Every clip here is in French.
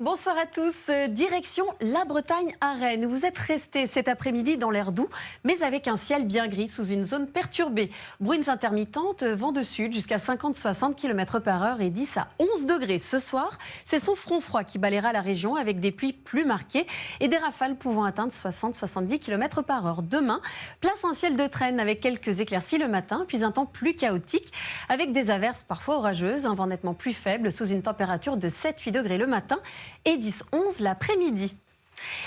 Bonsoir à tous, direction la Bretagne à Rennes. Vous êtes restés cet après-midi dans l'air doux, mais avec un ciel bien gris sous une zone perturbée. Bruines intermittentes, vent de sud jusqu'à 50-60 km/h et 10 à 11 degrés ce soir. C'est son front froid qui balayera la région avec des pluies plus marquées et des rafales pouvant atteindre 60-70 km/h. Demain, place un ciel de traîne avec quelques éclaircies le matin, puis un temps plus chaotique avec des averses parfois orageuses, un vent nettement plus faible sous une température de 7-8 degrés le matin et 10-11 l'après-midi.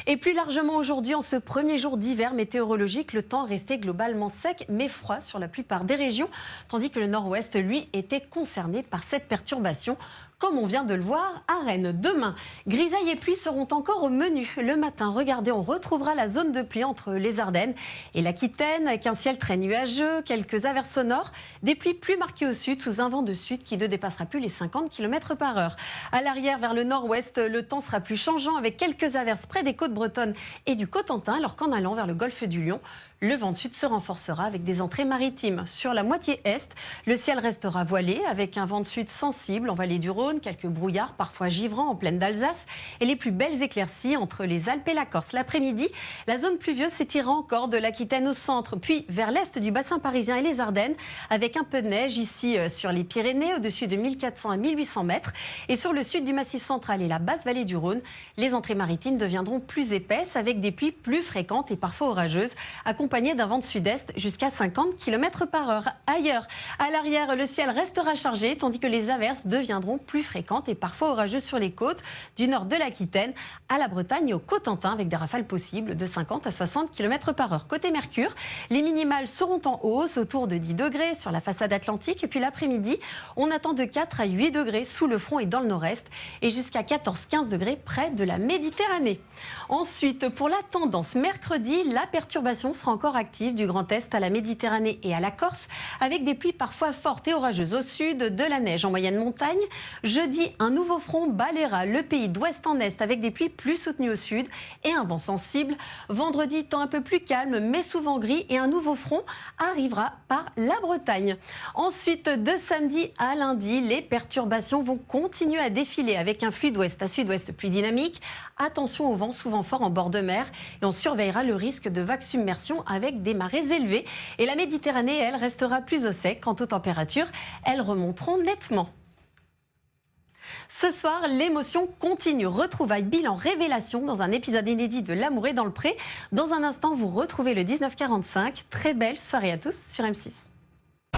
Et plus largement aujourd'hui, en ce premier jour d'hiver météorologique, le temps restait globalement sec mais froid sur la plupart des régions, tandis que le nord-ouest, lui, était concerné par cette perturbation, comme on vient de le voir à Rennes. Demain, grisaille et pluie seront encore au menu. Le matin, regardez, on retrouvera la zone de pluie entre les Ardennes et l'Aquitaine, avec un ciel très nuageux, quelques averses sonores, des pluies plus marquées au sud, sous un vent de sud qui ne dépassera plus les 50 km/h. À l'arrière, vers le nord-ouest, le temps sera plus changeant, avec quelques averses près des côtes bretonnes et du Cotentin, alors qu'en allant vers le golfe du Lion, le vent de sud se renforcera avec des entrées maritimes. Sur la moitié est, le ciel restera voilé avec un vent de sud sensible en vallée du Rhône, quelques brouillards parfois givrants en plaine d'Alsace et les plus belles éclaircies entre les Alpes et la Corse. L'après-midi, la zone pluvieuse s'étira encore de l'Aquitaine au centre, puis vers l'est du bassin parisien et les Ardennes, avec un peu de neige ici sur les Pyrénées, au-dessus de 1400 à 1800 mètres. Et sur le sud du Massif central et la basse vallée du Rhône, les entrées maritimes deviendront plus épaisses avec des pluies plus fréquentes et parfois orageuses, accompagnées d'un vent de sud-est jusqu'à 50 km/h. Ailleurs, à l'arrière, le ciel restera chargé, tandis que les averses deviendront plus fréquentes et parfois orageuses sur les côtes, du nord de l'Aquitaine à la Bretagne et au Cotentin, avec des rafales possibles de 50 à 60 km/h. Côté Mercure, les minimales seront en hausse, autour de 10 degrés sur la façade atlantique. Et puis l'après-midi, on attend de 4 à 8 degrés sous le front et dans le nord-est, et jusqu'à 14-15 degrés près de la Méditerranée. Ensuite, pour la tendance, mercredi, la perturbation sera encore active du Grand Est à la Méditerranée et à la Corse, avec des pluies parfois fortes et orageuses au sud, de la neige en moyenne montagne. Jeudi, un nouveau front balayera le pays d'ouest en est avec des pluies plus soutenues au sud et un vent sensible. Vendredi, temps un peu plus calme mais souvent gris, et un nouveau front arrivera par la Bretagne. Ensuite, de samedi à lundi, les perturbations vont continuer à défiler avec un flux d'ouest à sud-ouest plus dynamique. Attention au vent souvent fort en bord de mer, et on surveillera le risque de vagues submersion avec des marées élevées. Et la Méditerranée, elle, restera plus au sec. Quant aux températures, elles remonteront nettement. Ce soir, l'émotion continue. Retrouvailles, bilan, révélation dans un épisode inédit de L'amour est dans le pré. Dans un instant, vous retrouvez le 1945. Très belle soirée à tous sur M6.